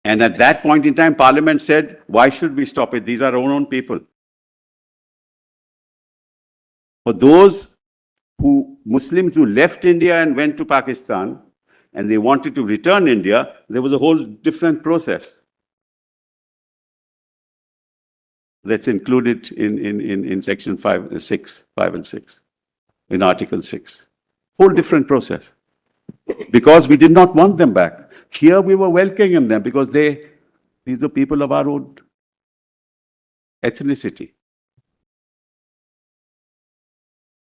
And at that point in time, Parliament said, why should we stop it? These are our own people. For those Muslims who left India and went to Pakistan, and they wanted to return India, there was a whole different process. That's included in section 5 and 6, in Article 6. Whole different process. Because we did not want them back. Here we were welcoming them because these are people of our own ethnicity.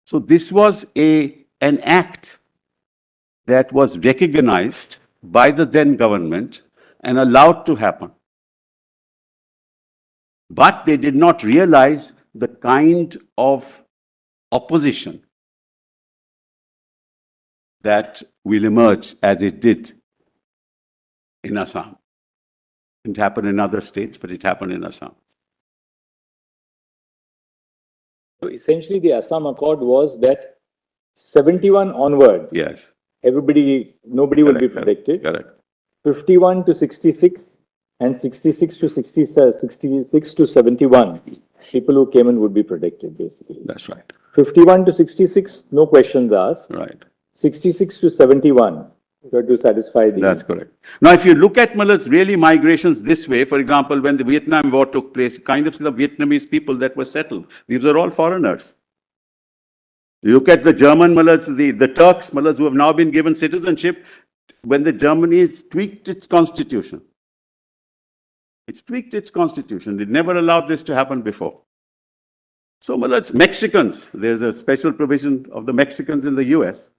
So this was an act that was recognized by the then government and allowed to happen. But they did not realize the kind of opposition that will emerge as it did in Assam. It happened in other states, but it happened in Assam. So essentially the Assam Accord was that 71 onwards, yes, nobody will be protected. Correct. 51 to 66 and 66 to 66 to 71, people who came in would be protected, basically. That's right. 51 to 66, no questions asked. Right. 66 to 71, you have to satisfy the... That's correct. Now, if you look at really migrations this way, for example, when the Vietnam War took place, kind of the Vietnamese people that were settled, these are all foreigners. You look at the German mullahs, the Turks mullahs who have now been given citizenship, when the Germany tweaked its constitution. It's tweaked its constitution. It never allowed this to happen before. So mullahs, Mexicans, there's a special provision of the Mexicans in the US.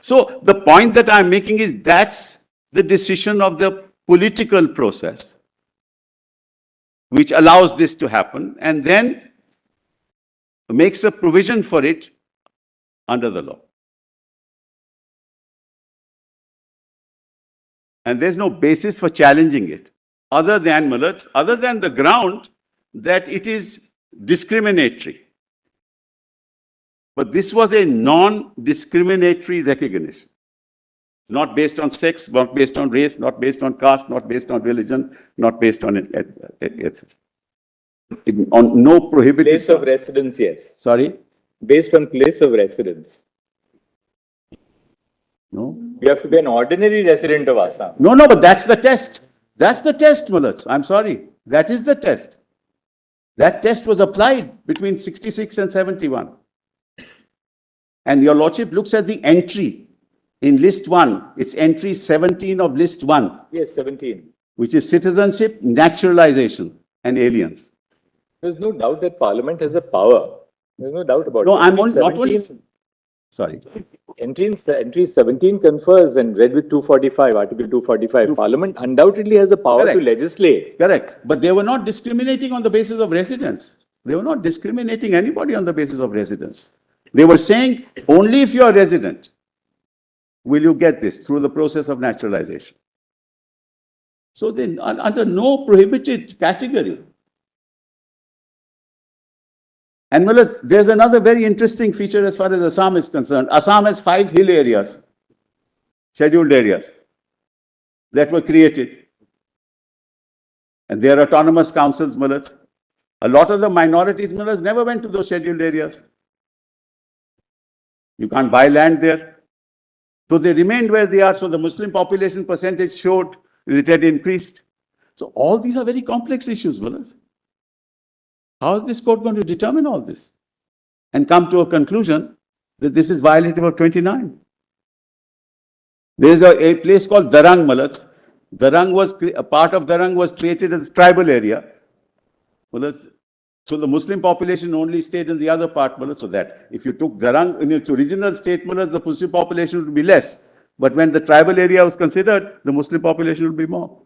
So the point that I'm making is that's the decision of the political process which allows this to happen and then makes a provision for it under the law. And there's no basis for challenging it other than mullahs, other than the ground that it is discriminatory. But this was a non-discriminatory recognition. Not based on sex, not based on race, not based on caste, not based on religion, not based on on no prohibited... Place of residence, yes. Sorry? Based on place of residence. No. You have to be an ordinary resident of Assam. No, but that's the test. That's the test, mullahs. I'm sorry. That is the test. That test was applied between 66 and 71. And your lordship looks at the entry in list 1. It's entry 17 of list 1. Yes, 17. Which is citizenship, naturalization, and aliens. There's no doubt that Parliament has the power. There's no doubt about it. No, I'm not only... Sorry. Entry 17 confers and read with 245, Article 245. Parliament undoubtedly has the power to legislate. Correct. But they were not discriminating on the basis of residence. They were not discriminating anybody on the basis of residence. They were saying, only if you are resident will you get this through the process of naturalization. So then, under no prohibited category. And there's another very interesting feature as far as Assam is concerned. Assam has 5 hill areas, scheduled areas, that were created. And they are autonomous councils, mullahs. A lot of the minorities, mullahs, never went to those scheduled areas. You can't buy land there. So they remained where they are. So the Muslim population percentage showed it had increased. So all these are very complex issues, mullahs. How is this court going to determine all this and come to a conclusion that this is violative of 29? There is a place called Darang, mullahs. A part of Darang was created as a tribal area. Mullahs. So the Muslim population only stayed in the other part, mullahs, so that if you took Darang in its original state, mullahs, the Muslim population would be less. But when the tribal area was considered, the Muslim population would be more.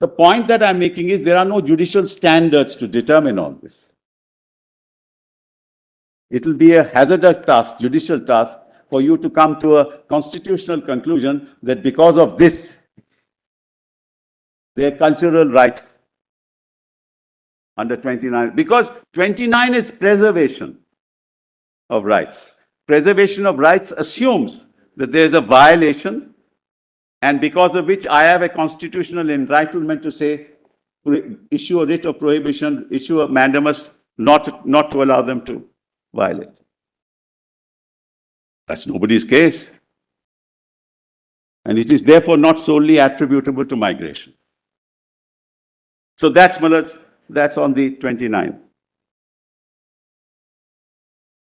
The point that I'm making is there are no judicial standards to determine all this. It will be a hazardous task, judicial task, for you to come to a constitutional conclusion that because of this, their cultural rights under 29, because 29 is preservation of rights. Preservation of rights assumes that there is a violation and because of which I have a constitutional entitlement to say, issue a writ of prohibition, issue a mandamus not to allow them to violate. That's nobody's case. And it is therefore not solely attributable to migration. So that's on the 29th.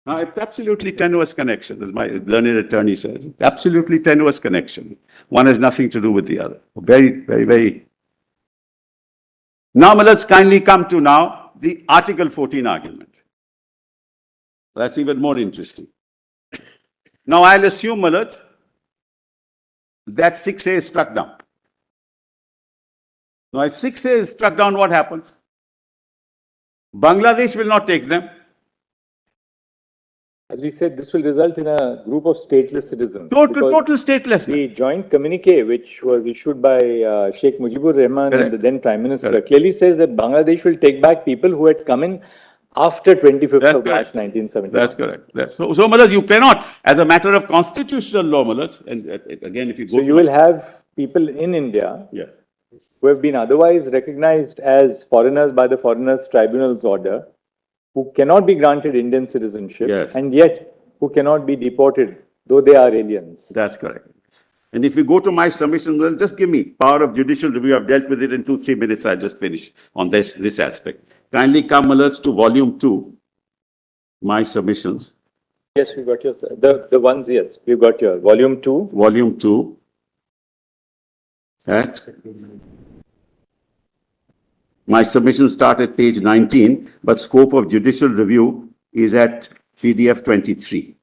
Now, it's absolutely tenuous connection, as my learned attorney says. Absolutely tenuous connection. One has nothing to do with the other. Very, very, very. Now, let's kindly come to now the Article 14 argument. That's even more interesting. Now, I'll assume, Malat, that 6A is struck down. Now, if 6A is struck down, what happens? Bangladesh will not take them. As we said, this will result in a group of stateless citizens. Total statelessness. The joint communique, which was issued by Sheikh Mujibur Rahman and the then Prime Minister, clearly says that Bangladesh will take back people who had come in after 25th of March 1970. That's correct. So Malas, you cannot, as a matter of constitutional law, Malas, and again, if you go So you will have people in India who have been otherwise recognized as foreigners by the Foreigners Tribunal's order, who cannot be granted Indian citizenship, and yet who cannot be deported, though they are aliens. That's correct. And if you go to my submission, well, just give me power of judicial review. I've dealt with it in 2-3 minutes. I'll just finish on this aspect. Kindly come, alerts, to volume 2, my submissions. Yes, we got yours. The ones, yes, we got your volume 2. Volume 2. At my submissions start at page 19, but scope of judicial review is at PDF 23.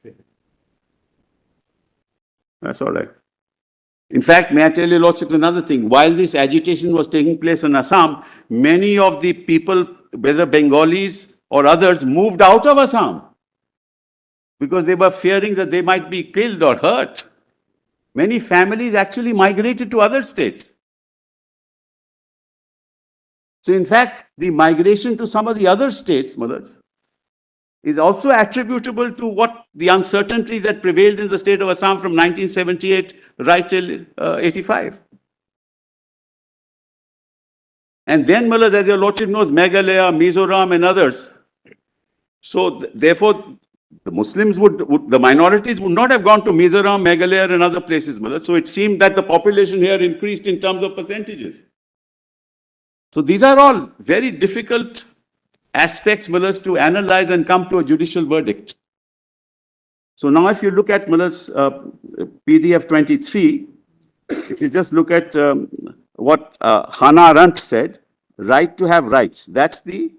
That's all right. In fact, may I tell you, Lordship, another thing. While this agitation was taking place in Assam, many of the people, whether Bengalis or others, moved out of Assam because they were fearing that they might be killed or hurt. Many families actually migrated to other states. So, in fact, the migration to some of the other states, Malaj, is also attributable to what the uncertainty that prevailed in the state of Assam from 1978 right till 85. And then, Malaj, as your Lordship knows, Meghalaya, Mizoram and others. So, therefore, the Muslims the minorities would not have gone to Mizoram, Meghalaya and other places, Malaj. So, it seemed that the population here increased in terms of percentages. So, these are all very difficult aspects, Malaj, to analyze and come to a judicial verdict. So, now if you look at Malaj's PDF 23, if you just look at what Hannah Arendt said, right to have rights. That's the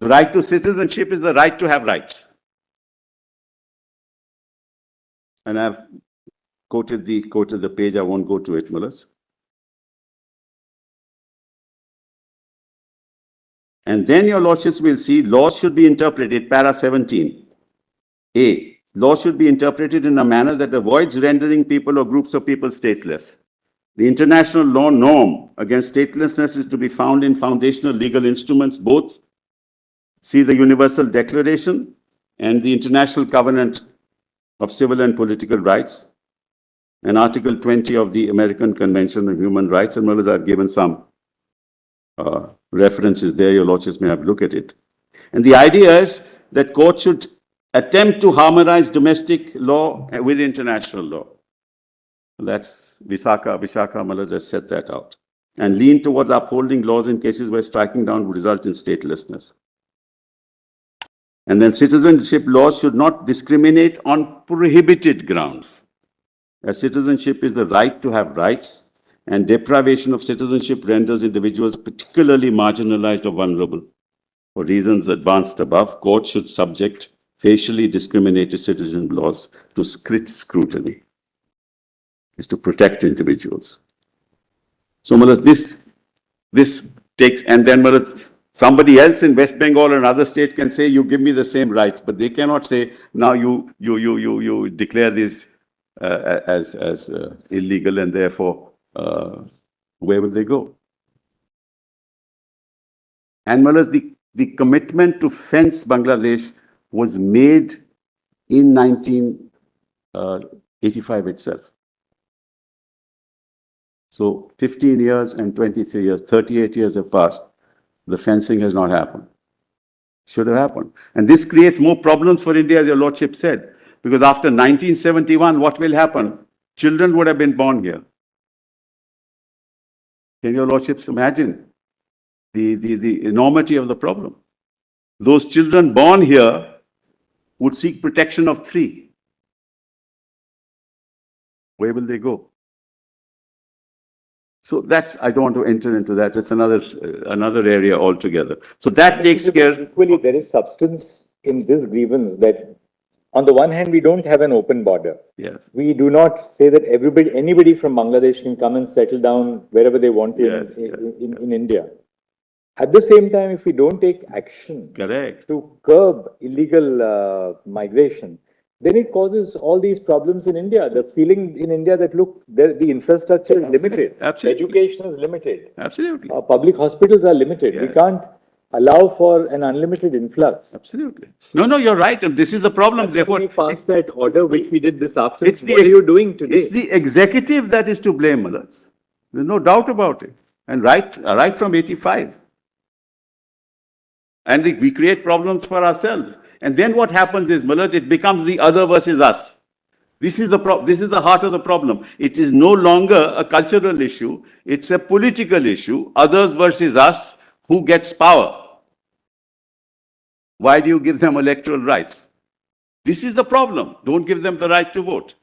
right to citizenship is the right to have rights. And I've quoted the page. I won't go to it, Malaj. And then your Lordships will see laws should be interpreted, para 17. A. Laws should be interpreted in a manner that avoids rendering people or groups of people stateless. The international law norm against statelessness is to be found in foundational legal instruments, both see the Universal Declaration and the International Covenant of Civil and Political Rights, and Article 20 of the American Convention on Human Rights. And well, I've given some references there. Your Lordships may have a look at it. And the idea is that courts should attempt to harmonize domestic law with international law. That's Visakha Malaj has set that out. And lean towards upholding laws in cases where striking down would result in statelessness. And then citizenship laws should not discriminate on prohibited grounds. As citizenship is the right to have rights, and deprivation of citizenship renders individuals particularly marginalized or vulnerable. For reasons advanced above, courts should subject facially discriminated citizen laws to strict scrutiny. Is to protect individuals. So, Malaj, this takes, and then Malaj, somebody else in West Bengal or another state can say, you give me the same rights, but they cannot say, now you declare this as illegal, and therefore, where will they go? And Malaj, the commitment to fence Bangladesh was made in 19 85 itself. So 15 years and 23 years, 38 years have passed. The fencing has not happened. Should have happened. And this creates more problems for India, as your Lordship said, because after 1971, what will happen? Children would have been born here. Can your Lordships imagine the enormity of the problem? Those children born here would seek protection of 3. Where will they go? So that's, I don't want to enter into that. It's another area altogether. So that takes care. Equally, there is substance in this grievance that on the one hand, we don't have an open border. Yes. We do not say that anybody from Bangladesh can come and settle down wherever they want to in India. At the same time, if we don't take action to curb illegal migration, then it causes all these problems in India. The feeling in India that, look, the infrastructure is limited. Absolutely. Education is limited. Absolutely. Public hospitals are limited. We can't allow for an unlimited influx. Absolutely. No, you're right. And this is the problem. Therefore, we passed that order, which we did this afternoon. What are you doing today? It's the executive that is to blame, Malaj. There's no doubt about it. And right from 85. And we create problems for ourselves. And then what happens is, Malaj, it becomes the other versus us. This is the heart of the problem. It is no longer a cultural issue. It's a political issue. Others versus us. Who gets power? Why do you give them electoral rights? This is the problem. Don't give them the right to vote.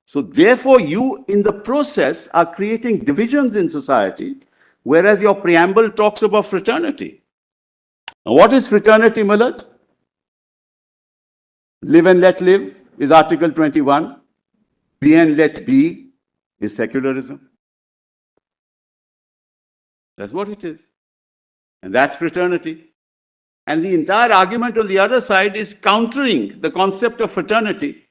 So therefore, you in the process are creating divisions in society, whereas your preamble talks about fraternity. Now, what is fraternity, Malaj? Live and let live is Article 21. Be and let be is secularism. That's what it is. And that's fraternity. And the entire argument on the other side is countering the concept of fraternity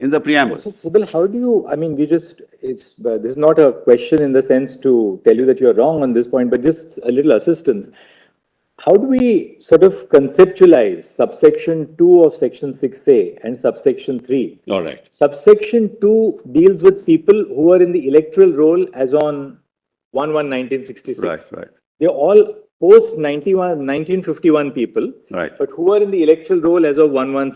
in the preamble. So, Sibal, how do you, I mean, this is not a question in the sense to tell you that you're wrong on this point, but just a little assistance. How do we sort of conceptualize subsection 2 of section 6A and subsection 3? All right. Subsection 2 deals with people who are in the electoral roll as on 1/1/1966. Right. They're all post 1951 people, right, but who are in the electoral roll as of 1/1/66.